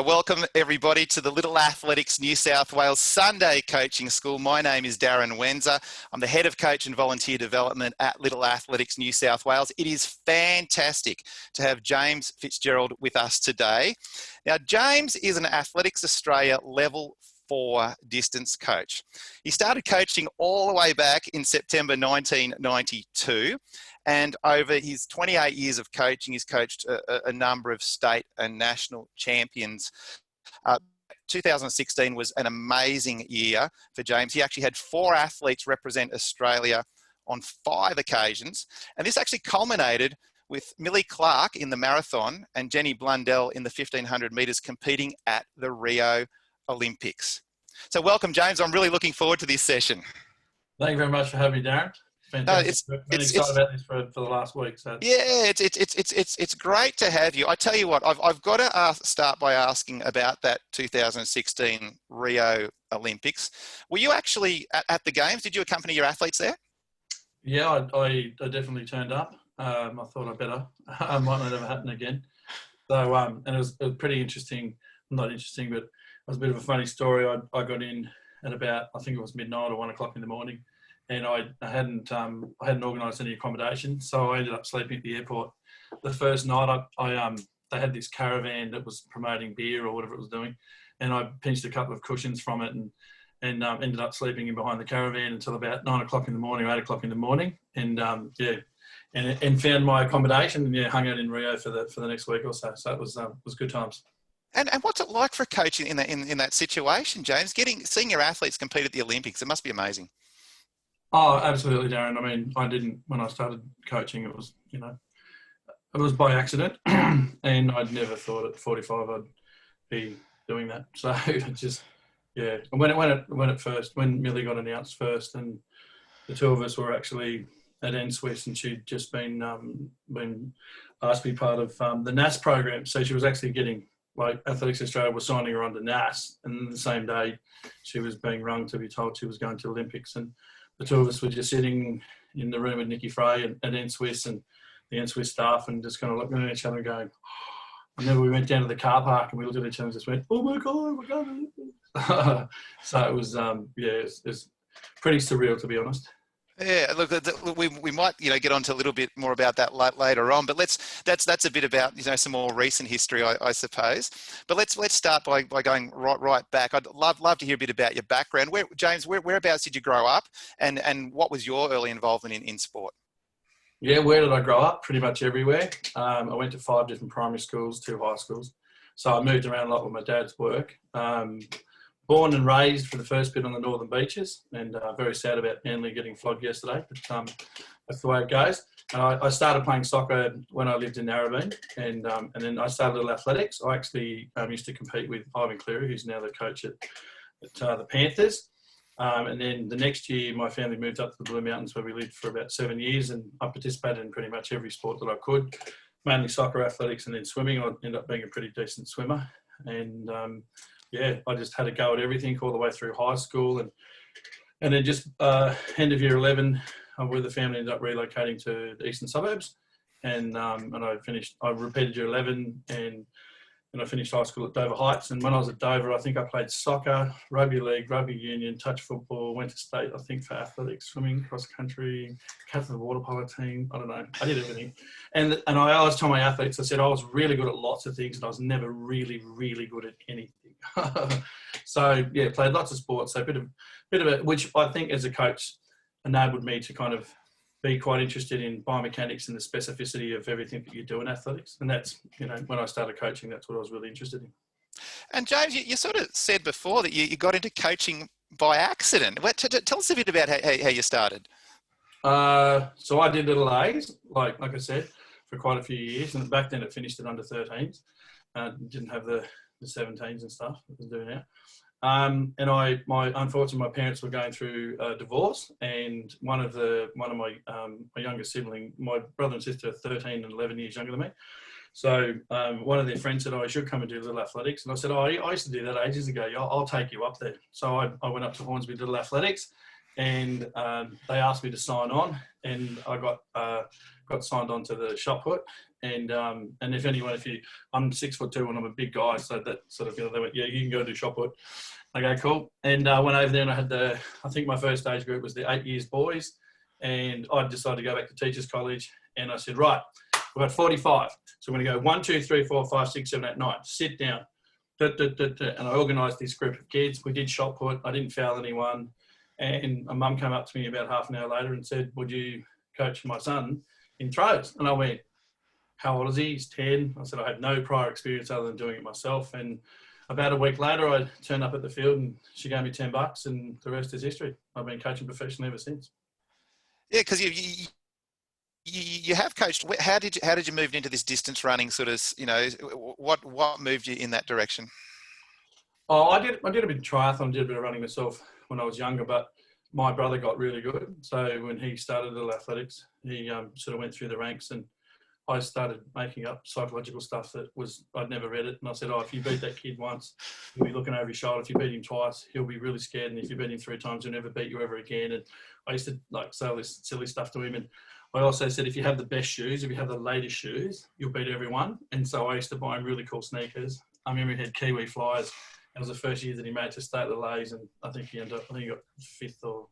Welcome everybody to the Little Athletics New South Wales Sunday Coaching School. My name is Darren Wenzer. I'm the Head of Coach and Volunteer Development at Little Athletics New South Wales. It is fantastic to have James Fitzgerald with us today. Now, James is an Athletics Australia Level 4 distance coach. He started coaching all the way back in September 1992, and over his 28 years of coaching, he's coached a number of state and national champions. 2016 was an amazing year for James. He actually had 4 athletes represent Australia on 5 occasions, and this actually culminated with Millie Clark in the marathon and Jenny Blundell in the 1500 metres competing at the Rio Olympics. So welcome, James. I'm really looking forward to this session. Thank you very much for having me, Darren. Fantastic. Been excited about this for the last week. So. Yeah, it's great to have you. I tell you what, I've got to start by asking about that 2016 Rio Olympics. Were you actually at the games? Did you accompany your athletes there? Yeah, I definitely turned up. I thought I better. It might not ever happen again. So, and it was pretty interesting. Not interesting, but it was a bit of a funny story. I got in at about, I think it was midnight or 1 o'clock in the morning, and I hadn't organised any accommodation, so I ended up sleeping at the airport. The first night, they had this caravan that was promoting beer or whatever it was doing, and I pinched a couple of cushions from it and ended up sleeping in behind the caravan until about 9 o'clock in the morning or 8 o'clock in the morning, and found my accommodation and hung out in Rio for the next week or so. So it was good times. And what's it like for a coach in that situation, James? Seeing your athletes compete at the Olympics, it must be amazing. Oh, absolutely, Darren. I mean, when I started coaching, it was by accident, and I'd never thought at 45 I'd be doing that. So just, yeah. And when Millie got announced first, and the two of us were actually at NSWIS, and she'd just been asked to be part of the NAS program. So she was actually getting, like, Athletics Australia was signing her on to NAS, and the same day she was being rung to be told she was going to Olympics. And the two of us were just sitting in the room with Nikki Frey at NSWIS and the NSWIS staff, and just kind of looking at each other and going, and then we went down to the car park and we looked at each other and just went, oh my God, we're going to Olympics. So it was, it's pretty surreal, to be honest. Yeah, look, we might get onto a little bit more about that later on, but that's a bit about some more recent history, I suppose. But let's start by going right back. I'd love to hear a bit about your background. James, whereabouts did you grow up, and what was your early involvement in sport? Yeah, where did I grow up? Pretty much everywhere. I went to 5 different primary schools, 2 high schools, so I moved around a lot with my dad's work. Born and raised for the first bit on the Northern Beaches, and very sad about Manly getting flogged yesterday, but that's the way it goes. And I started playing soccer when I lived in Narrabeen, and then I started Little Athletics. I actually used to compete with Ivan Cleary, who's now the coach at the Panthers. And then the next year, my family moved up to the Blue Mountains, where we lived for about 7 years, and I participated in pretty much every sport that I could, mainly soccer, athletics, and then swimming. I ended up being a pretty decent swimmer, and I just had a go at everything all the way through high school, and then just end of year 11, where the family ended up relocating to the eastern suburbs, and I repeated year 11, and I finished high school at Dover Heights. And when I was at Dover, I think I played soccer, rugby league, rugby union, touch football, went to state, I think, for athletics, swimming, cross country, captain of the water polo team. I don't know. I did everything. And I always tell my athletes, I said I was really good at lots of things, and I was never really, really good at anything. So yeah, played lots of sports. So a bit of it, which I think as a coach enabled me to kind of be quite interested in biomechanics and the specificity of everything that you do in athletics. And that's, when I started coaching, that's what I was really interested in. And James, you sort of said before that you got into coaching by accident. Tell us a bit about how you started. So I did little A's, like I said, for quite a few years. And back then it finished at under 13s. Didn't have the 17s and stuff that I was doing now. And unfortunately, my parents were going through a divorce, and one of my younger sibling, my brother and sister are 13 and 11 years younger than me. So one of their friends said, "Oh, you should come and do Little Athletics." And I said, "Oh, I used to do that ages ago. I'll take you up there." So I went up to Hornsby Little Athletics, and they asked me to sign on, and I got signed on to the shot put, And if anyone, I'm 6'2" and I'm a big guy, so that sort of, they went, yeah, you can go do shot put. Okay, cool. And I went over there and I had I think my first age group was the 8 years boys, and I decided to go back to teachers college, and I said, right, we've got 45. So we're going to go 1, 2, 3, 4, 5, 6, 7, 8, 9. Sit down. And I organised this group of kids. We did shot put. I didn't foul anyone. And a mum came up to me about half an hour later and said, would you coach my son in throws? And I went, how old is he? He's 10. I said, I had no prior experience other than doing it myself. And about a week later, I turned up at the field and she gave me $10 and the rest is history. I've been coaching professionally ever since. Yeah, because you have coached. How did you move into this distance running sort of, what moved you in that direction? Oh, I did a bit of triathlon, did a bit of running myself when I was younger, but my brother got really good. So when he started Little Athletics, he sort of went through the ranks, and I started making up psychological stuff that I'd never read it. And I said, if you beat that kid once, he'll be looking over his shoulder. If you beat him twice, he'll be really scared. And if you beat him 3 times, he'll never beat you ever again. And I used to say all this silly stuff to him. And I also said, if you have the best shoes, if you have the latest shoes, you'll beat everyone. And so I used to buy him really cool sneakers. I remember he had Kiwi Flyers. It was the first year that he made to state Lalays, and I think he got 5th or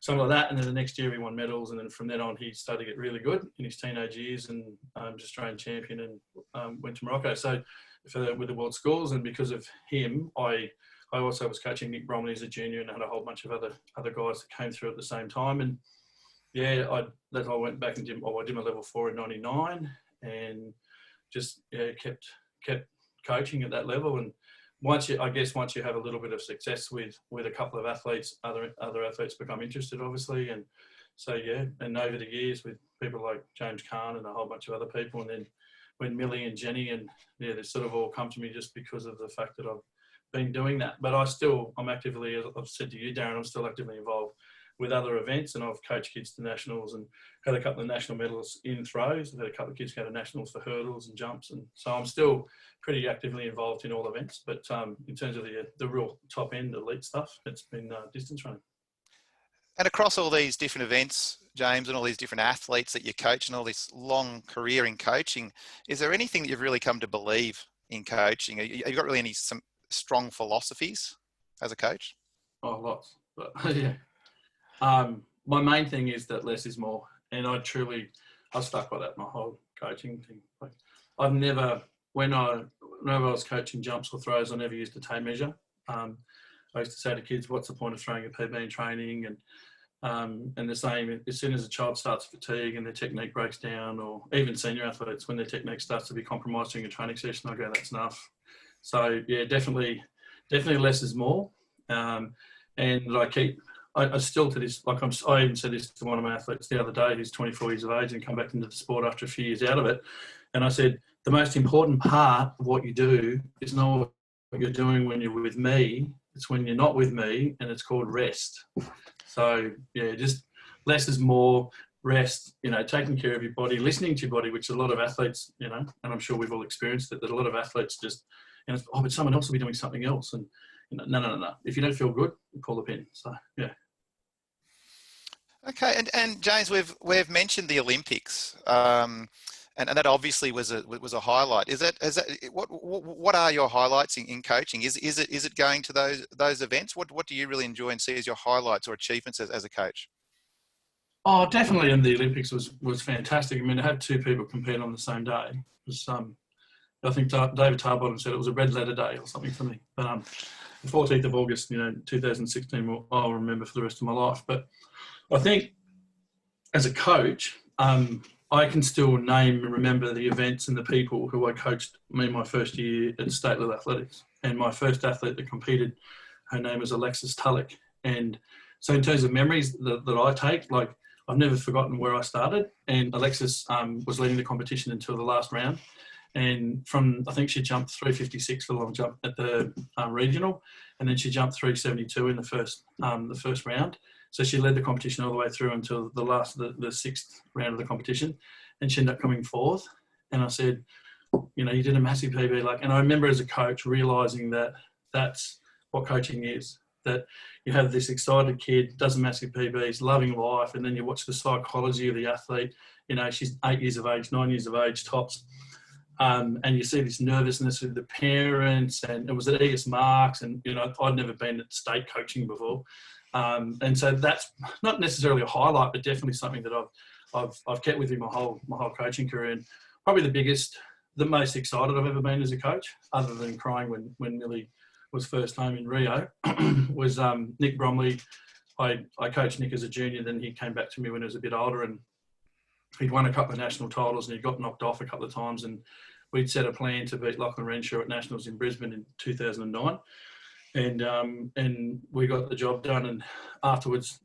something like that. And then the next year he won medals, and then from then on he started to get really good in his teenage years, and just Australian champion, and went to Morocco. So with the World Schools, and because of him, I also was coaching Nick Bromley as a junior, and had a whole bunch of other guys that came through at the same time. And yeah, I went back and did my level 4 in '99, and just kept coaching at that level. And once you have a little bit of success with a couple of athletes, other athletes become interested, obviously. And so, and over the years with people like James Kahn and a whole bunch of other people, and then when Millie and Jenny, and they sort of all come to me just because of the fact that I've been doing that. But I'm actively, as I've said to you, Darren, I'm still actively involved with other events, and I've coached kids to nationals and had a couple of national medals in throws. I've had a couple of kids go to nationals for hurdles and jumps, and so I'm still pretty actively involved in all events. But in terms of the real top end elite stuff, it's been distance running. And across all these different events, James, and all these different athletes that you coach, and all this long career in coaching, is there anything that you've really come to believe in coaching? Have you got really some strong philosophies as a coach? Oh, lots. But yeah. My main thing is that less is more, and I've stuck by that my whole coaching thing. I've never, whenever I was coaching jumps or throws, I never used a tape measure. I used to say to kids, "What's the point of throwing a PB in training?" And the same, as soon as a child starts fatigue and their technique breaks down, or even senior athletes, when their technique starts to be compromised during a training session, I go, "That's enough." So yeah, definitely less is more, and I still to this, I even said this to one of my athletes the other day who's 24 years of age and come back into the sport after a few years out of it. And I said, the most important part of what you do is not what you're doing when you're with me. It's when you're not with me, and it's called rest. So yeah, just less is more. Rest, taking care of your body, listening to your body, which a lot of athletes, and I'm sure we've all experienced it, that a lot of athletes just, but someone else will be doing something else. And no. If you don't feel good, pull the pin. So yeah. Okay, and James, we've mentioned the Olympics, and that obviously was a highlight. Is that what are your highlights in coaching? Is it going to those events? What do you really enjoy and see as your highlights or achievements as a coach? Oh, definitely. And the Olympics was fantastic. I mean, to have 2 people compete on the same day was I think David Tarbottom said it was a red letter day or something for me. But the 14th of August, 2016, I'll remember for the rest of my life. But I think as a coach, I can still name and remember the events and the people who I coached my first year at State Little Athletics. And my first athlete that competed, her name was Alexis Tulloch. And so in terms of memories that I take, I've never forgotten where I started. And Alexis was leading the competition until the last round. And I think she jumped 356 for the long jump at the regional, and then she jumped 372 in the first round. So she led the competition all the way through until the 6th round of the competition, and she ended up coming 4th. And I said, you did a massive PB, and I remember as a coach realising that that's what coaching is. that you have this excited kid, does a massive PBs, loving life, and then you watch the psychology of the athlete. You know, she's 8 years of age, 9 years of age, tops. And you see this nervousness with the parents, and it was at ES Marks, and, you know, I'd never been at state coaching before. And so that's not necessarily a highlight, but definitely something that I've kept with me my whole coaching career. And probably the most excited I've ever been as a coach, other than crying when Millie was first home in Rio, was Nick Bromley. I coached Nick as a junior, then he came back to me when he was a bit older, and he'd won a couple of national titles and he got knocked off a couple of times, and we'd set a plan to beat Lachlan Renshaw at nationals in Brisbane in 2009. And we got the job done, and afterwards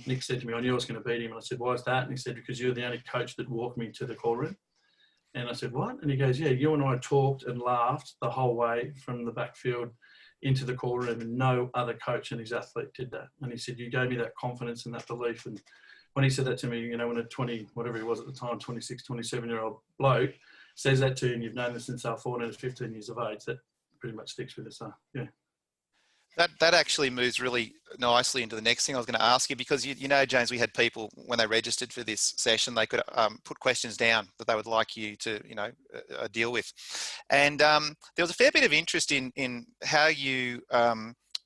Nick said to me, I knew I was going to beat him, and I said, why is that? And he said, because you're the only coach that walked me to the call room. And I said, what? And he goes, yeah, you and I talked and laughed the whole way from the backfield into the call room, and no other coach and his athlete did that. And he said, you gave me that confidence and that belief. And when he said that to me, you know, when a 20, whatever he was at the time, 26, 27-year-old bloke says that to you, and you've known this since our 14 or 15 years of age, that pretty much sticks with us. So, yeah. That actually moves really nicely into the next thing I was going to ask you, because you know, James, we had people when they registered for this session, they could put questions down that they would like you to, you know, deal with, and there was a fair bit of interest in how you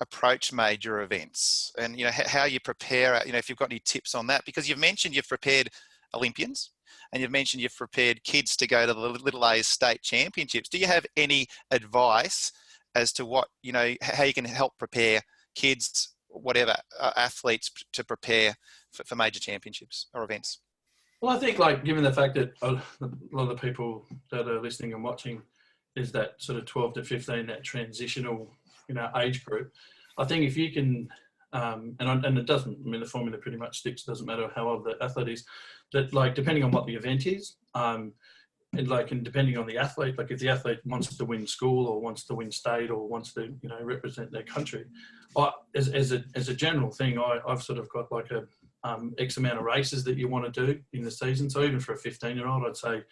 approach major events, and you know how you prepare. You know, if you've got any tips on that, because you've mentioned you've prepared Olympians, and you've mentioned you've prepared kids to go to the Little A's state championships. Do you have any advice as to what, you know, how you can help prepare kids, whatever, athletes to prepare for major championships or events? Well, I think, like, given the fact that a lot of the people that are listening and watching is that sort of 12 to 15, that transitional, you know, age group, I think if you can, and it doesn't, I mean, the formula pretty much sticks, doesn't matter how old the athlete is, that, like, depending on what the event is, and depending on the athlete, like if the athlete wants to win school or wants to win state or wants to, you know, represent their country, as a general thing, I've sort of got like a X amount of races that you want to do in the season. So even for a 15-year-old, I'd say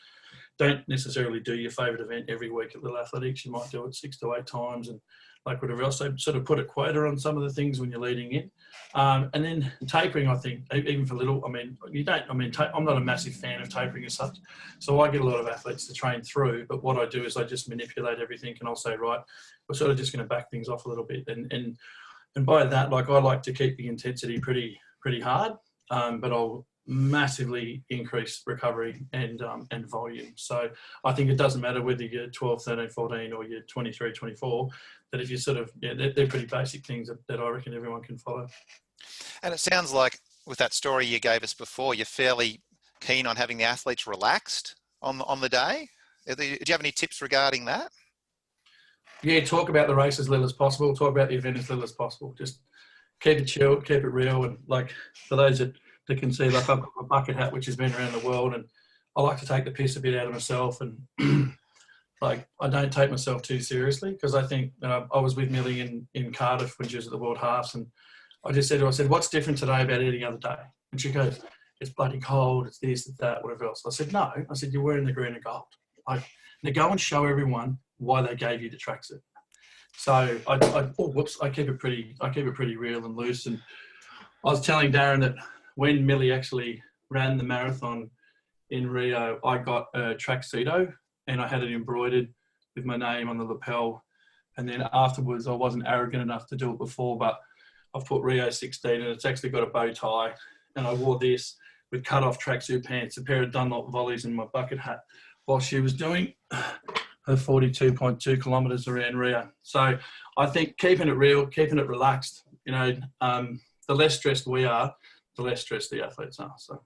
don't necessarily do your favourite event every week at Little Athletics. You might do it 6 to 8 times, and like whatever else. So sort of put a quota on some of the things when you're leading in. And then tapering, I think, even for little, I mean, I'm not a massive fan of tapering as such. So I get a lot of athletes to train through, but what I do is I just manipulate everything, and I'll say, right, we're sort of just going to back things off a little bit. And by that, like, I like to keep the intensity pretty hard, but I'll massively increase recovery and volume. So I think it doesn't matter whether you're 12, 13, 14 or you're 23, 24, that if you sort of, yeah, they're pretty basic things that I reckon everyone can follow. And it sounds like with that story you gave us before, you're fairly keen on having the athletes relaxed on the day. Do you have any tips regarding that? Yeah, talk about the race as little as possible. Talk about the event as little as possible. Just keep it chilled, keep it real. And like, for those that can see, like, I've got a bucket hat which has been around the world, and I like to take the piss a bit out of myself, and like, I don't take myself too seriously, because I think, you know, I was with Millie in Cardiff when she was at the World Halves, and I just said to her, I said, what's different today about any other day? And she goes, it's bloody cold, it's this, it's that, whatever else. I said, no. I said, you're wearing the green and gold. Now go and show everyone why they gave you the tracksuit. So I keep it pretty real and loose. And I was telling Darren that when Millie actually ran the marathon in Rio, I got a tracksuito and I had it embroidered with my name on the lapel. And then afterwards, I wasn't arrogant enough to do it before, but I've put Rio 16 and it's actually got a bow tie. And I wore this with cut off tracksuit pants, a pair of Dunlop volleys and my bucket hat while she was doing her 42.2 kilometres around Rio. So I think keeping it real, keeping it relaxed, you know, the less stressed we are, the less stressed the athletes are. So.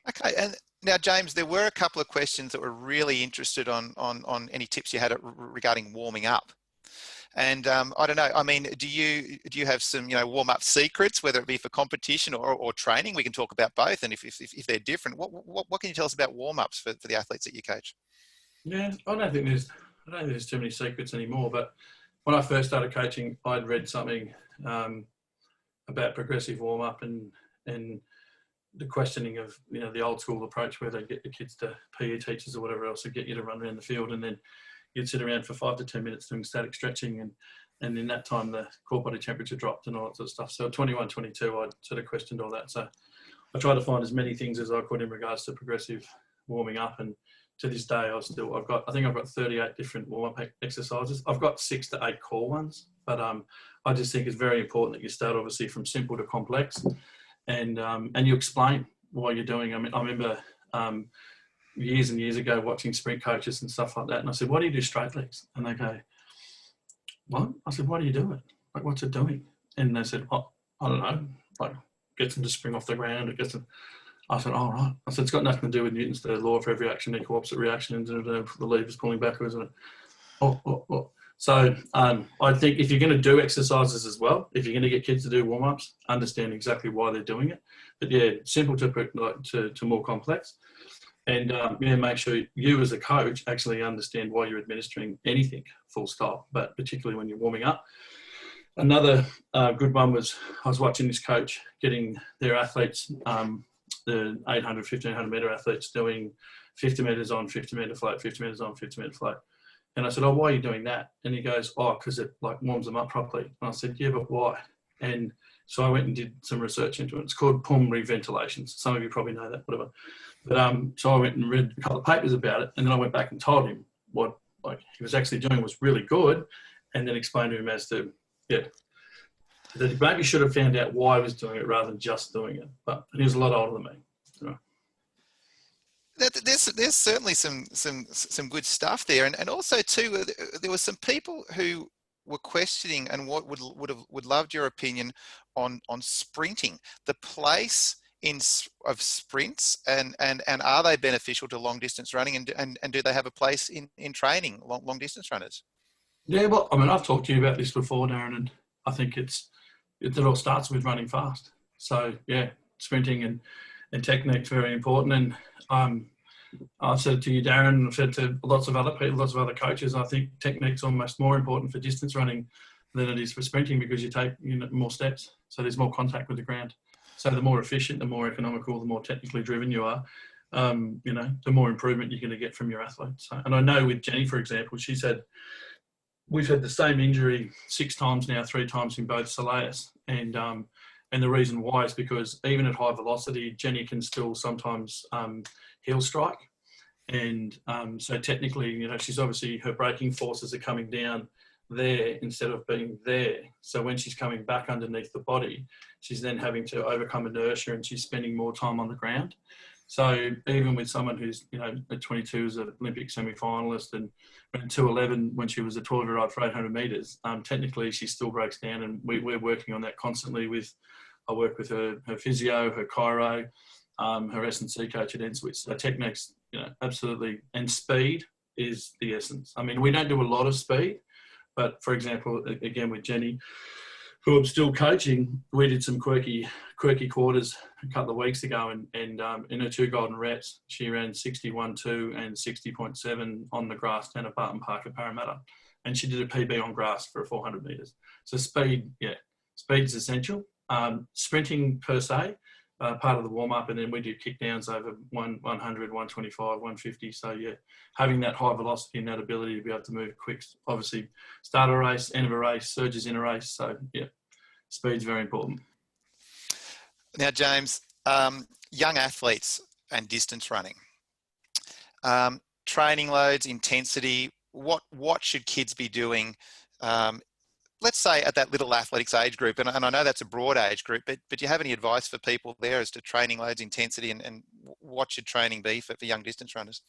Okay, and now, James, there were a couple of questions that were really interested on any tips you had regarding warming up. And I don't know, I mean, do you have some, you know, warm-up secrets, whether it be for competition or training? We can talk about both, and if they're different, what can you tell us about warm-ups for the athletes that you coach? Yeah, I don't think there's too many secrets anymore. But when I first started coaching, I'd read something about progressive warm-up and the questioning of, you know, the old school approach where they get the kids to PE teachers or whatever else to get you to run around the field, and then you'd sit around for 5 to 10 minutes doing static stretching And in that time, the core body temperature dropped and all that sort of stuff. So at 21, 22, I sort of questioned all that. So I tried to find as many things as I could in regards to progressive warming up. And to this day, I think I've got 38 different warm-up exercises. I've got 6 to 8 core ones, but I just think it's very important that you start obviously from simple to complex, and you explain why you're doing. I mean, I remember years and years ago watching sprint coaches and stuff like that, and I said, "Why do you do straight legs?" And they go, "What?" I said, "Why do you do it? Like, what's it doing?" And they said, "Oh, I don't know. Like, gets them to spring off the ground. It gets them." I said, "Oh, right." I said, "It's got nothing to do with Newton's third law for every action equal opposite reaction, and the lever's pulling backwards." And oh. So I think if you're going to do exercises as well, if you're going to get kids to do warm-ups, understand exactly why they're doing it. But yeah, simple to more complex. And make sure you as a coach actually understand why you're administering anything, full stop, but particularly when you're warming up. Another good one was I was watching this coach getting their athletes, the 800, 1500 metre athletes doing 50 metres on, 50 metre float, 50 metres on, 50 metre float. And I said, "Oh, why are you doing that?" And he goes, "Oh, because it like warms them up properly." And I said, "Yeah, but why?" And so I went and did some research into it. It's called pulmonary ventilation. Some of you probably know that, whatever. But so I went and read a couple of papers about it, and then I went back and told him what like he was actually doing was really good, and then explained to him as to that he maybe should have found out why he was doing it rather than just doing it. But he was a lot older than me. You know. There's certainly some good stuff there, and also too there were some people who were questioning and what would loved your opinion on sprinting, the place of sprints, and are they beneficial to long distance running, and do they have a place in training long distance runners? Yeah, well, I mean, I've talked to you about this before, Darren, and I think it all starts with running fast. So yeah, sprinting and technique's very important. And I've said to you, Darren, and I've said to lots of other people, lots of other coaches, I think technique's almost more important for distance running than it is for sprinting, because you take more steps, so there's more contact with the ground. So the more efficient, the more economical, the more technically driven you are, the more improvement you're going to get from your athletes. So, and I know with Jenny, for example, she said, we've had the same injury 6 times now, 3 times in both soleus. And the reason why is because even at high velocity, Jenny can still sometimes heel strike. And so technically, she's obviously, her braking forces are coming down there instead of being there. So when she's coming back underneath the body, she's then having to overcome inertia, and she's spending more time on the ground. So even with someone who's, at 22 is an Olympic semi-finalist, and ran 2:11 when she was a 12-year-old for 800 metres, technically she still breaks down, and we're working on that constantly. I work with her physio, her chiro, her S&C coach at Enswich. So techniques, absolutely, and speed is the essence. I mean, we don't do a lot of speed, but for example, again with Jenny, who I'm still coaching, we did some quirky quarters a couple of weeks ago, and in her 2 golden reps, she ran 61.2 and 60.7 on the grass down at Barton Park at Parramatta, and she did a PB on grass for 400 metres. So speed's essential. Sprinting per se, part of the warm up, and then we do kick downs over 100, 125, 150. So yeah, having that high velocity and that ability to be able to move quick, obviously start a race, end of a race, surges in a race. So yeah, speed's very important. Now, James, young athletes and distance running, training loads, intensity, what should kids be doing? Let's say at that little athletics age group, and I know that's a broad age group, but do you have any advice for people there as to training loads, intensity, and what should training be for young distance runners?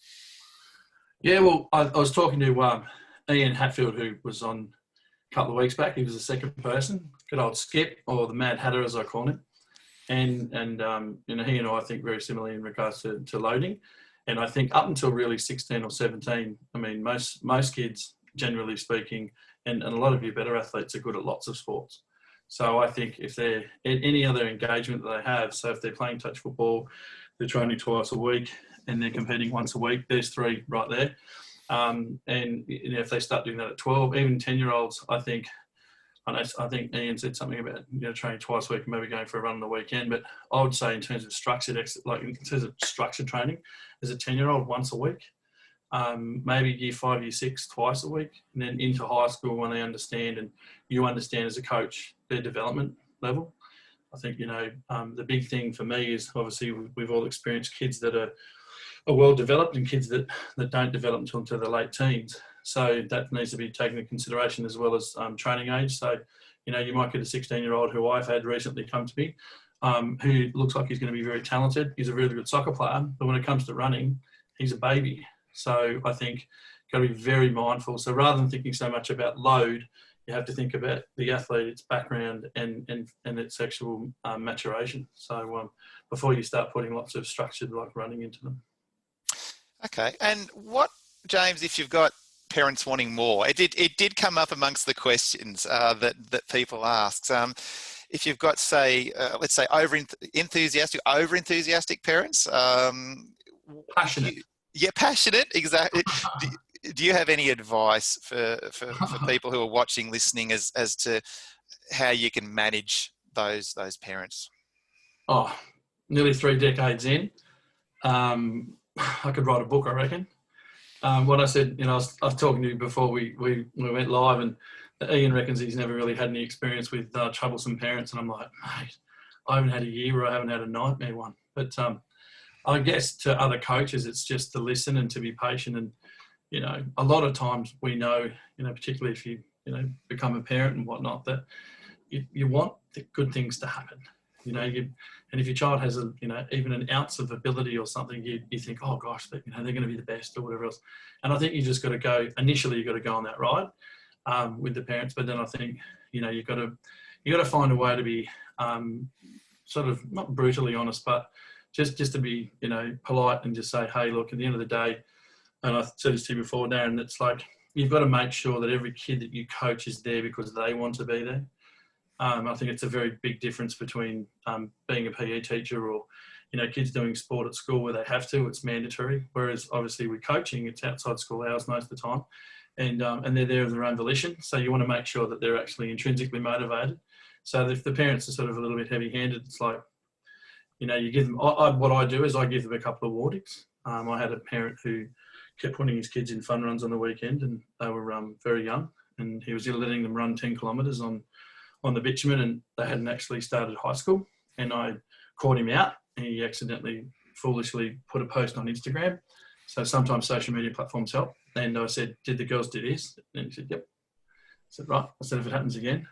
Yeah, well, I was talking to Ian Hatfield, who was on a couple of weeks back. He was the second person, good old Skip, or the Mad Hatter as I call him. And he and I think very similarly in regards to loading. And I think up until really 16 or 17, I mean, most kids, generally speaking, and a lot of your better athletes are good at lots of sports. So I think if they're any other engagement that they have, so if they're playing touch football, they're training twice a week and they're competing once a week, there's 3 right there. And if they start doing that at 12, even 10-year-olds, I think Ian said something about training twice a week and maybe going for a run on the weekend. But I would say in terms of structured training, as a 10-year-old once a week, maybe year 5, year 6, twice a week, and then into high school when they understand and you understand as a coach their development level. I think, the big thing for me is obviously we've all experienced kids that are well developed and kids that don't develop until into the late teens. So that needs to be taken into consideration as well as training age. So, you might get a 16-year-old who I've had recently come to me, who looks like he's going to be very talented. He's a really good soccer player, but when it comes to running, he's a baby. So I think got to be very mindful. So rather than thinking so much about load, you have to think about the athlete, its background, and its actual maturation. So before you start putting lots of structured like running into them. Okay. And what, James, if you've got parents wanting more, it did come up amongst the questions that people ask. If you've got, say, let's say over-enthusiastic parents. Passionate. Passionate, exactly. Do you have any advice for people who are watching, listening, as to how you can manage those parents? Oh, nearly 3 decades in. I could write a book, I reckon. What I said, I was talking to you before we went live, and Ian reckons he's never really had any experience with troublesome parents, and I'm like, mate, I haven't had a year where I haven't had a nightmare one. But I guess to other coaches, it's just to listen and to be patient. And, a lot of times we know, particularly if you, become a parent and whatnot, that you want the good things to happen. And if your child has even an ounce of ability or something, you think, oh gosh, they're going to be the best or whatever else. And I think you just got to go, initially you've got to go on that ride with the parents. But then I think, you've got to find a way to be sort of not brutally honest, but just to be, polite and just say, hey, look, at the end of the day, and I said this to you before, Darren, it's like, you've got to make sure that every kid that you coach is there because they want to be there. I think it's a very big difference between being a PE teacher or, kids doing sport at school where they have to, it's mandatory. Whereas obviously with coaching, it's outside school hours most of the time. And they're there of their own volition. So you want to make sure that they're actually intrinsically motivated. So if the parents are sort of a little bit heavy-handed, it's like, you give them, what I do is I give them a couple of warnings. I had a parent who kept putting his kids in fun runs on the weekend, and they were very young, and he was letting them run 10 kilometres on the bitumen, and they hadn't actually started high school. And I caught him out, and he accidentally, foolishly put a post on Instagram. So sometimes social media platforms help. And I said, did the girls do this? And he said, yep. I said, right. I said, if it happens again,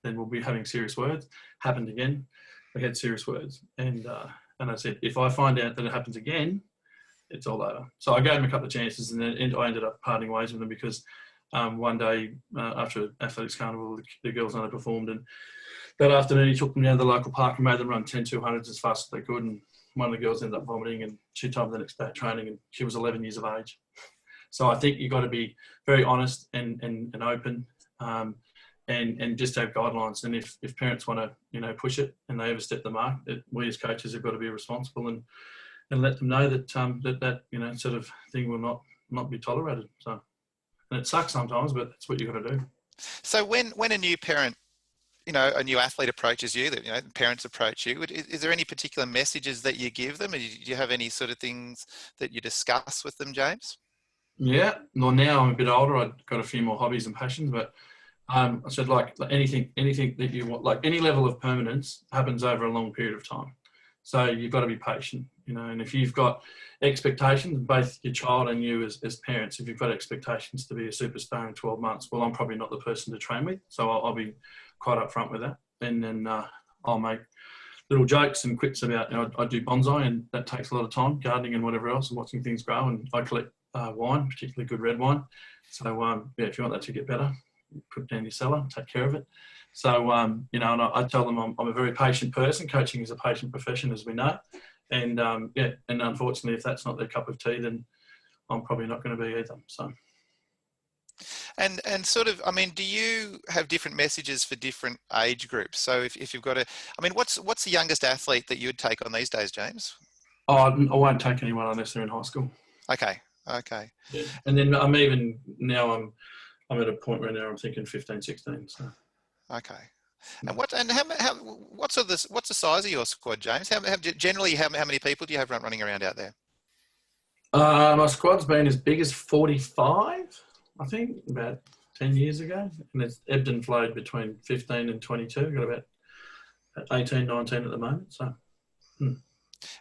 then we'll be having serious words. Happened again, we had serious words. And I said, if I find out that it happens again, it's all over. So I gave him a couple of chances, and then I ended up parting ways with him because one day after athletics carnival, the girls underperformed, and that afternoon he took them down to the local park and made them run 10 200s as fast as they could, and one of the girls ended up vomiting, and she told me the next day at training, and she was 11 years of age. So I think you've got to be very honest and open, and just have guidelines. And if parents want to push it and they overstep the mark, we as coaches have got to be responsible and let them know that that sort of thing will not be tolerated. So, and it sucks sometimes, but that's what you've got to do. So when a new parent, a new athlete approaches you, that parents approach you, is there any particular messages that you give them? Do you have any sort of things that you discuss with them, James? Yeah, well, now I'm a bit older. I've got a few more hobbies and passions, but I said like anything that you want, like any level of permanence happens over a long period of time. So you've got to be patient, and if you've got expectations, both your child and you as parents, if you've got expectations to be a superstar in 12 months, well, I'm probably not the person to train with. So I'll be quite upfront with that. And then I'll make little jokes and quips about, I do bonsai, and that takes a lot of time, gardening and whatever else, and watching things grow. And I collect wine, particularly good red wine. So if you want that to get better, put it down your cellar, take care of it. So, and I tell them I'm a very patient person. Coaching is a patient profession, as we know. And, and unfortunately, if that's not their cup of tea, then I'm probably not going to be either. So. And sort of, do you have different messages for different age groups? So if you've got what's the youngest athlete that you would take on these days, James? Oh, I won't take anyone unless they're in high school. Okay. Yeah. And then I'm at a point where now I'm thinking 15, 16. So. Okay. And what's the size of your squad, James? Generally, how many people do you have running around out there? My squad's been as big as 45, I think, about 10 years ago. And it's ebbed and flowed between 15 and 22. We've got about 18, 19 at the moment. So,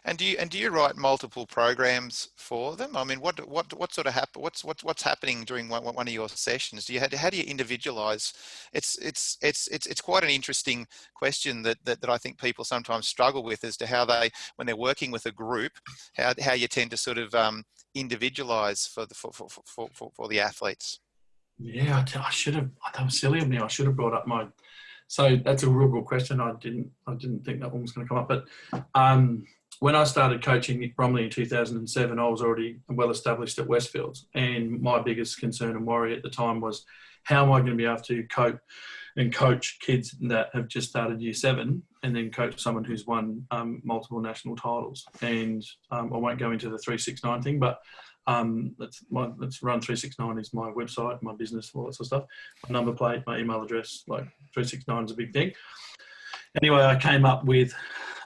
And do you write multiple programs for them? I mean, what sort of what's happening during one of your sessions? How do you individualize? It's quite an interesting question that I think people sometimes struggle with, as to how they, when they're working with a group, how you tend to sort of individualize for the athletes. yeah, I should have. That was silly of me. I should have brought up my. So that's a real good question. I didn't think that one was going to come up. But when I started coaching at Bromley in 2007, I was already well established at Westfields, and my biggest concern and worry at the time was, how am I going to be able to cope and coach kids that have just started year 7, and then coach someone who's won multiple national titles? And I won't go into the 369 thing, but let's run 369 is my website, my business, all that sort of stuff. My number plate, my email address, like 369 is a big thing. Anyway, I came up with,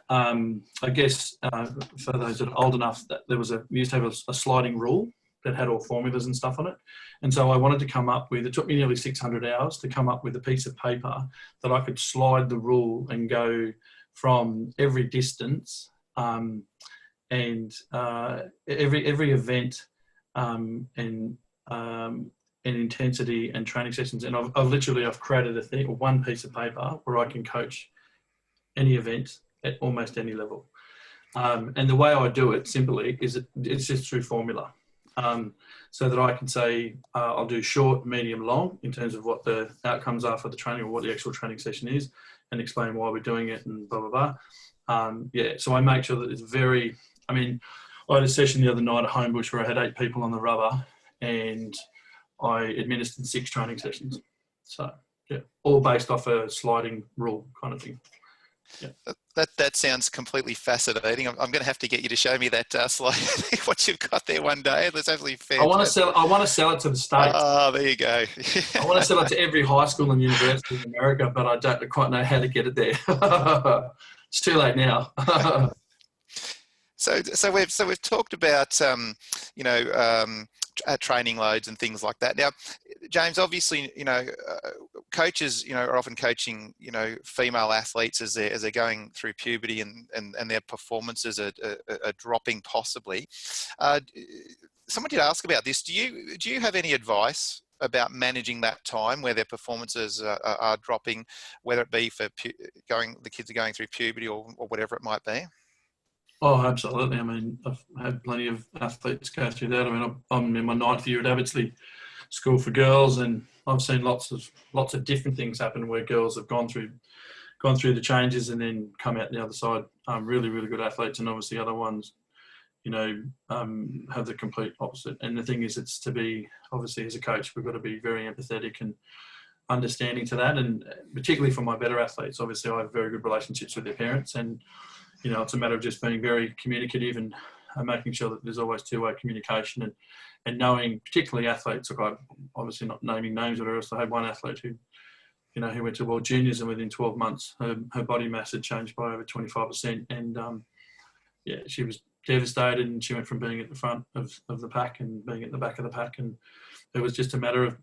I guess, for those that are old enough, that we used to have a sliding rule that had all formulas and stuff on it. And so I wanted to come up with, it took me nearly 600 hours to come up with a piece of paper that I could slide the rule and go from every distance and every event and intensity and training sessions. And I've created one piece of paper where I can coach any event at almost any level. And the way I do it simply is it's just through formula. So that I can say, I'll do short, medium, long in terms of what the outcomes are for the training, or what the actual training session is, and explain why we're doing it and blah, blah, blah. So I make sure that it's I had a session the other night at Homebush where I had 8 people on the rubber, and I administered 6 training sessions. So, yeah, all based off a sliding rule kind of thing. Yeah. That sounds completely fascinating. I'm going to have to get you to show me that slide, what you've got there one day. That's absolutely fantastic. I want to sell it to the States. Oh, there you go. I want to sell it to every high school and university in America, but I don't quite know how to get it there. It's too late now. So we've talked about training loads and things like that. Now, James, obviously, coaches, are often coaching, female athletes as they're going through puberty and their performances are dropping possibly. Someone did ask about this. Do you have any advice about managing that time where their performances are dropping, whether it be for the kids are going through puberty or whatever it might be? Oh, absolutely. I've had plenty of athletes go through that. I'm in my 9th year at Abbottsley School for Girls, and I've seen lots of different things happen where girls have gone through the changes and then come out the other side. Really, really good athletes, and obviously other ones, have the complete opposite. And the thing is, it's to be, obviously as a coach, we've got to be very empathetic and understanding to that. And particularly for my better athletes, obviously I have very good relationships with their parents, and it's a matter of just being very communicative and making sure that there's always two-way communication and knowing, particularly athletes. Look, I'm obviously not naming names, but I had one athlete who went to World Juniors, and within 12 months, her body mass had changed by over 25%. And she was devastated, and she went from being at the front of the pack and being at the back of the pack. And it was just a matter of,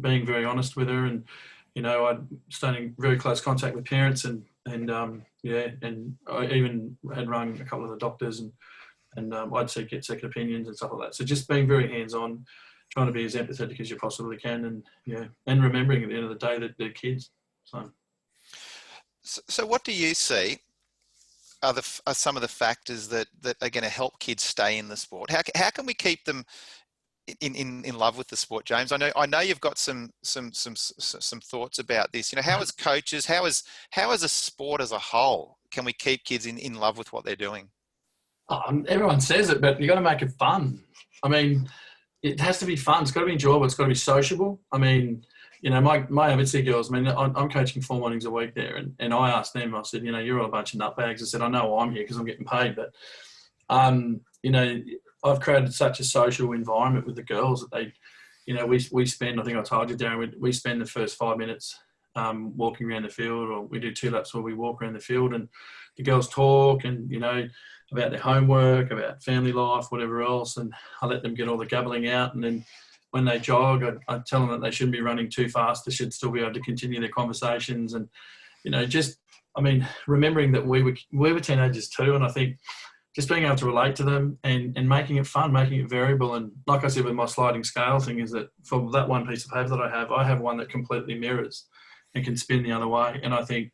being very honest with her, and, I'd stayed in very close contact with parents and I even had rung a couple of the doctors and I'd get second opinions and stuff like that. So just being very hands-on, trying to be as empathetic as you possibly can, and remembering at the end of the day that they're kids. So what do you see are some of the factors that are going to help kids stay in the sport? How can we keep them in love with the sport, James? I know you've got some thoughts about this. How as coaches, how as a sport as a whole, can we keep kids in love with what they're doing? Everyone says it, but you got to make it fun. It has to be fun. It's got to be enjoyable. It's got to be sociable. My Abbottsley girls, I'm coaching 4 mornings a week there, and I asked them, I said, you're all a bunch of nutbags. I said, I know I'm here because I'm getting paid, but I've created such a social environment with the girls that they, we spend, I think I told you, Darren, we spend the first 5 minutes walking around the field, or we do 2 laps where we walk around the field, and the girls talk, and, about their homework, about family life, whatever else, and I let them get all the gabbling out. And then when they jog, I tell them that they shouldn't be running too fast. They should still be able to continue their conversations. And, remembering that we were teenagers too. And I think just being able to relate to them and making it fun, making it variable. And like I said, with my sliding scale thing, is that for that one piece of paper that I have one that completely mirrors and can spin the other way. And I think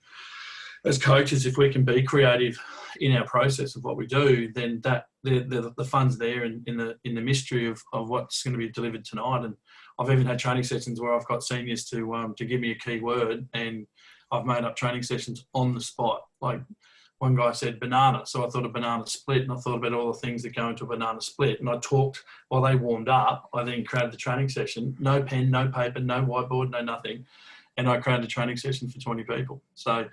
as coaches, if we can be creative in our process of what we do, then that the fun's there in the mystery of what's going to be delivered tonight. And I've even had training sessions where I've got seniors to give me a key word, and I've made up training sessions on the spot. Like one guy said banana, so I thought a banana split, and I thought about all the things that go into a banana split, and I talked while they warmed up. I then created the training session, no pen, no paper, no whiteboard, no nothing, and I created a training session for 20 people. So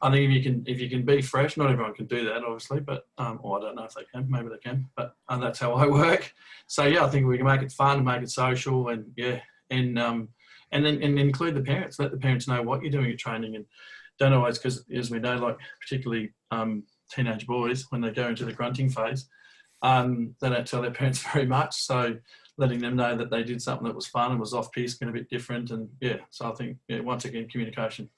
I think if you can be fresh, not everyone can do that, obviously, but or I don't know if they can, maybe they can, but that's how I work. So yeah, I think we can make it fun, make it social, and then include the parents. Let the parents know what you're doing at training, and don't always, because as we know, like particularly teenage boys, when they go into the grunting phase, they don't tell their parents very much. So letting them know that they did something that was fun and was off-piste and a bit different, and so I think once again, communication.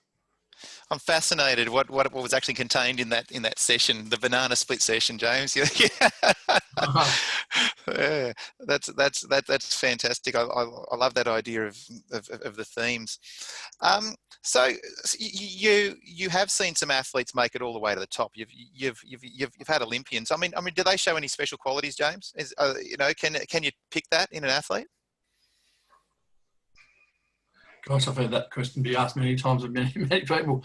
I'm fascinated what was actually contained in that session, the banana split session, James. Yeah, that's fantastic. I love that idea of the themes. So you have seen some athletes make it all the way to the top. You've had Olympians. I mean, do they show any special qualities, James? Can you pick that in an athlete? Gosh, I've heard that question be asked many times of many people.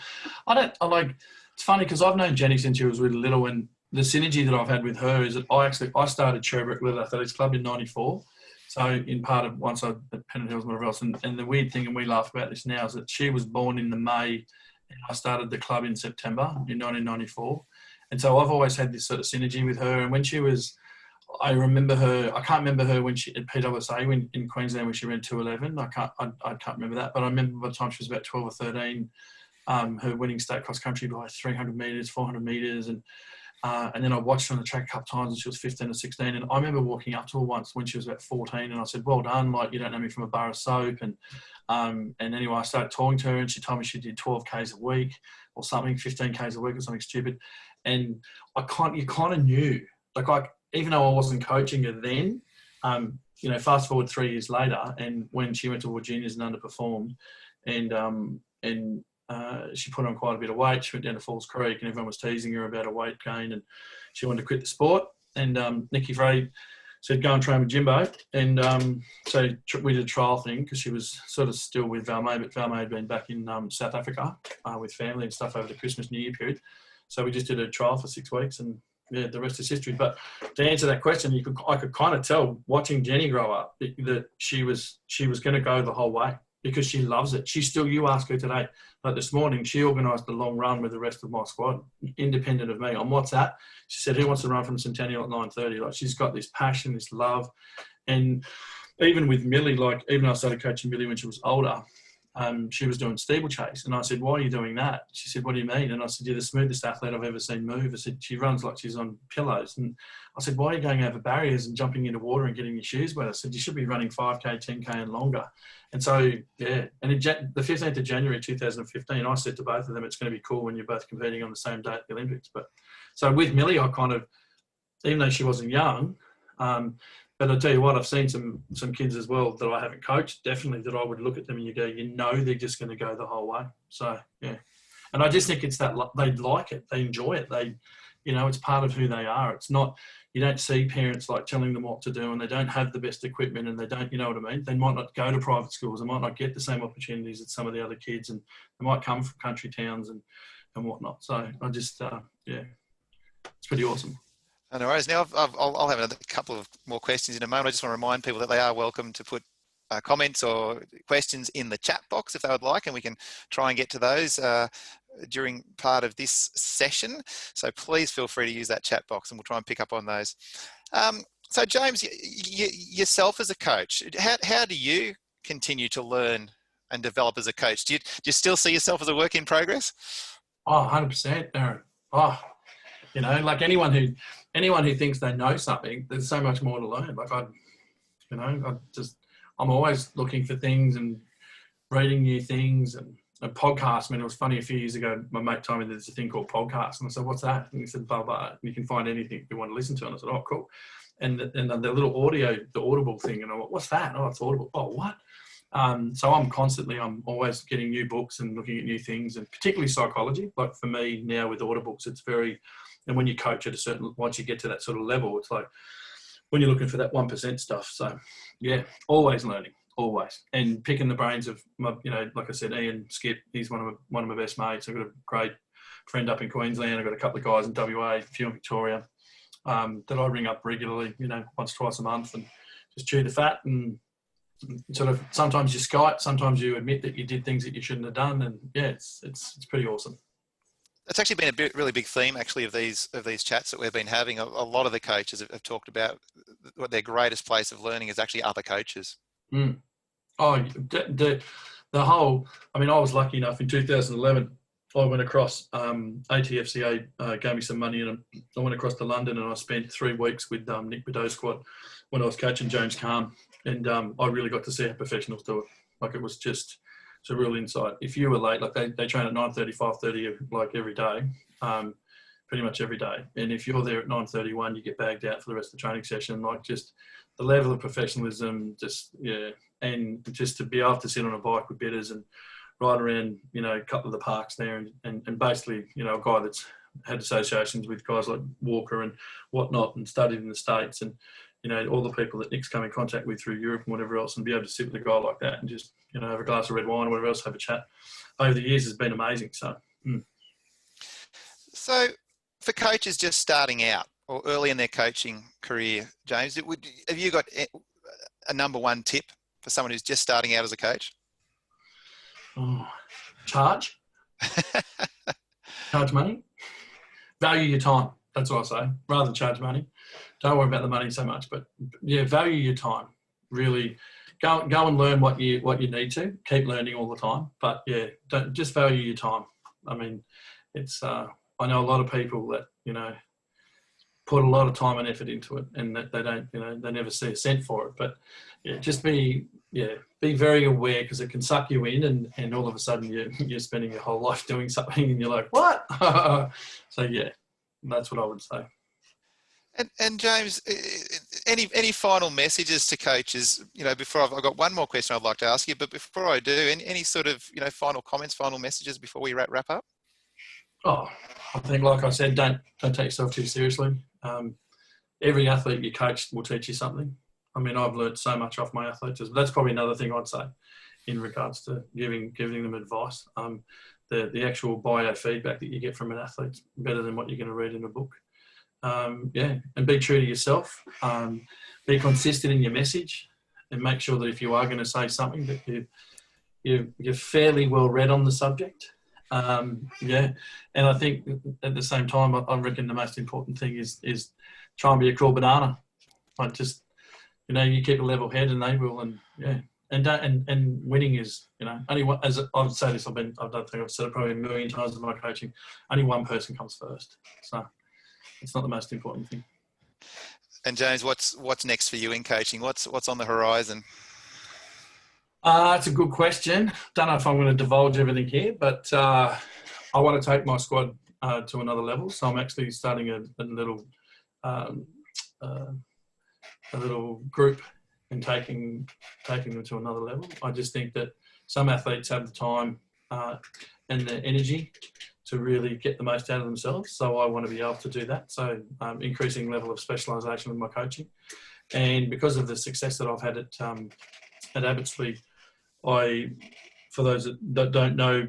It's funny because I've known Jenny since she was really little, and the synergy that I've had with her is that I started Sherbrooke Little Athletics Club in '94. So in part of once I at Pennant Hills and whatever else, and the weird thing, and we laugh about this now, is that she was born in the May, and I started the club in September in 1994. And so I've always had this sort of synergy with her. And when she was, I remember her. I can't remember her when she at PWSA in Queensland when she ran 2:11. I can't remember that, but I remember by the time she was about 12 or 13, her winning state cross country by 300 meters, 400 meters, and then I watched her on the track a couple of times, and she was 15 or 16. And I remember walking up to her once when she was about 14, and I said, "Well done! Like, you don't know me from a bar of soap." And anyway, I started talking to her, and she told me she did 12 Ks a week or something, 15 Ks a week or something stupid. And you kind of knew, even though I wasn't coaching her then, fast forward 3 years later, and when she went to World Juniors and underperformed, and she put on quite a bit of weight. She went down to Falls Creek, and everyone was teasing her about a weight gain, and she wanted to quit the sport. And Nikki Frey said, "Go and train with Jimbo." And so we did a trial thing because she was sort of still with Valmay, but Valmay had been back in South Africa with family and stuff over the Christmas New Year period. So we just did a trial for 6 weeks, and the rest is history. But to answer that question, I could kind of tell watching Jenny grow up that she was going to go the whole way because she loves it. You ask her today, like this morning, she organised a long run with the rest of my squad, independent of me, on WhatsApp. She said, "Who wants to run from Centennial at 9:30?" Like, she's got this passion, this love. And even with Millie, even though I started coaching Millie when she was older, she was doing steeplechase. And I said, "Why are you doing that?" She said, "What do you mean?" And I said, "You're the smoothest athlete I've ever seen move." I said, "She runs like she's on pillows." And I said, "Why are you going over barriers and jumping into water and getting your shoes wet?" I said, "You should be running 5K, 10K and longer." And so, and the 15th of January 2015, I said to both of them, "It's going to be cool when you're both competing on the same day at the Olympics." But so with Millie, I kind of, even though she wasn't young, but I'll tell you what, I've seen some kids as well that I haven't coached, definitely, that I would look at them and you go, they're just going to go the whole way. So, yeah. And I just think it's that they like it. They enjoy it. It's part of who they are. It's not, you don't see parents telling them what to do, and they don't have the best equipment, and they don't, you know what I mean? They might not go to private schools. They might not get the same opportunities as some of the other kids, and they might come from country towns and whatnot. So I just, it's pretty awesome. No worries. Now I'll have another couple of more questions in a moment. I just want to remind people that they are welcome to put comments or questions in the chat box if they would like, and we can try and get to those during part of this session. So please feel free to use that chat box, and we'll try and pick up on those. So James, yourself as a coach, how do you continue to learn and develop as a coach? Do you still see yourself as a work in progress? Oh, 100%, Darren. Oh, You know, like anyone who thinks they know something, there's so much more to learn. Like I'm always looking for things and reading new things and podcasts. I mean, it was funny a few years ago, my mate told me there's a thing called podcast. And I said, what's that? And he said, blah, blah. You can find anything you want to listen to. And I said, oh, cool. And the little audio, the Audible thing. And I went, what's that? Oh, it's Audible. Oh, what? So I'm always getting new books and looking at new things, and particularly psychology. Like for me now with Audibles, it's very, and when you coach at once you get to that sort of level, it's like when you're looking for that 1% stuff. So yeah, always learning. Always. And picking the brains of my, like I said, Ian Skip, he's one of my best mates. I've got a great friend up in Queensland. I've got a couple of guys in WA, a few in Victoria, that I ring up regularly, once, twice a month, and just chew the fat. And sort of sometimes you Skype, sometimes you admit that you did things that you shouldn't have done. And yeah, it's pretty awesome. It's actually been a really big theme, actually, of these chats that we've been having. A lot of the coaches have talked about what their greatest place of learning is actually other coaches. Mm. Oh, the whole, I mean, I was lucky enough in 2011, I went across, ATFCA gave me some money, and I went across to London, and I spent 3 weeks with Nick Beddoes' squad when I was coaching James Calm, and I really got to see how professionals do it. Like it was just, it's a real insight. If you were late, like they train at 9:30, 5:30, like every day, pretty much every day. And if you're there at 9:31, you get bagged out for the rest of the training session. Like just the level of professionalism, and just to be able to sit on a bike with bidders and ride around, a couple of the parks there, and basically, a guy that's had associations with guys like Walker and whatnot, and studied in the States, and all the people that Nick's come in contact with through Europe and whatever else, and be able to sit with a guy like that and just have a glass of red wine or whatever else, have a chat over the years has been amazing. So for coaches just starting out or early in their coaching career, James, have you got a number one tip for someone who's just starting out as a coach? Oh, charge money, value your time. That's what I say, rather than charge money. Don't worry about the money so much, but yeah, value your time. Really go and learn what you need to. Keep learning all the time, but yeah, don't just value your time. I mean, it's I know a lot of people that put a lot of time and effort into it, and that they don't, they never see a cent for it. But yeah, just be very aware, because it can suck you in, and all of a sudden you're spending your whole life doing something, and you're like, what? So yeah, that's what I would say. And James, any final messages to coaches? Before I've got one more question I'd like to ask you, but before I do, any sort of final comments, final messages before we wrap up? Oh, I think, like I said, don't take yourself too seriously. Every athlete you coach will teach you something. I mean, I've learned so much off my athletes. That's probably another thing I'd say in regards to giving them advice. The actual biofeedback that you get from an athlete's better than what you're going to read in a book. And be true to yourself. Be consistent in your message, and make sure that if you are going to say something, that you're fairly well read on the subject. And I think at the same time, I reckon the most important thing is try and be a cool banana. Like just, you keep a level head, and they will, and winning is, only one, as I would say this, I don't think I've said it probably a million times in my coaching, only one person comes first. So it's not the most important thing. And James, what's next for you in coaching? What's on the horizon? It's a good question. Don't know if I'm going to divulge everything here, but I want to take my squad to another level. So I'm actually starting a little group and taking them to another level. I just think that some athletes have the time and the energy to really get the most out of themselves. So I want to be able to do that. So increasing level of specialisation with my coaching. And because of the success that I've had at Abbotsford, for those that don't know,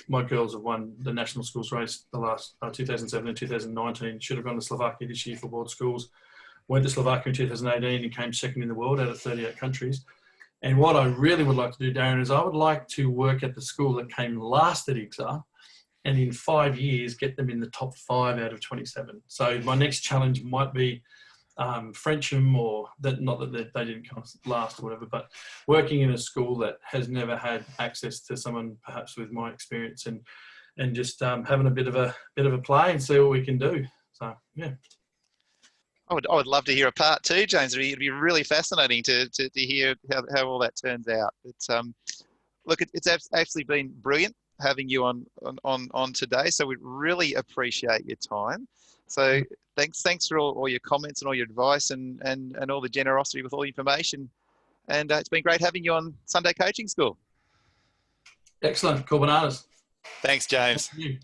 my girls have won the national schools race the last 2007 and 2019. Should have gone to Slovakia this year for world schools. Went to Slovakia in 2018 and came second in the world out of 38 countries. And what I really would like to do, Darren, is I would like to work at the school that came last at IGSA, and in 5 years get them in the top 5 out of 27. So my next challenge might be Frencham, or that, not that they didn't come last or whatever, but working in a school that has never had access to someone perhaps with my experience, and and just having a bit of a play and see what we can do. So yeah. I would love to hear a part two, James. It'd be really fascinating to hear how all that turns out. But look, it's actually been brilliant having you on today. So we really appreciate your time. So thanks for all your comments and all your advice and all the generosity with all the information. And it's been great having you on Sunday Coaching School. Excellent. Cool bananas. Thanks, James. Thank you.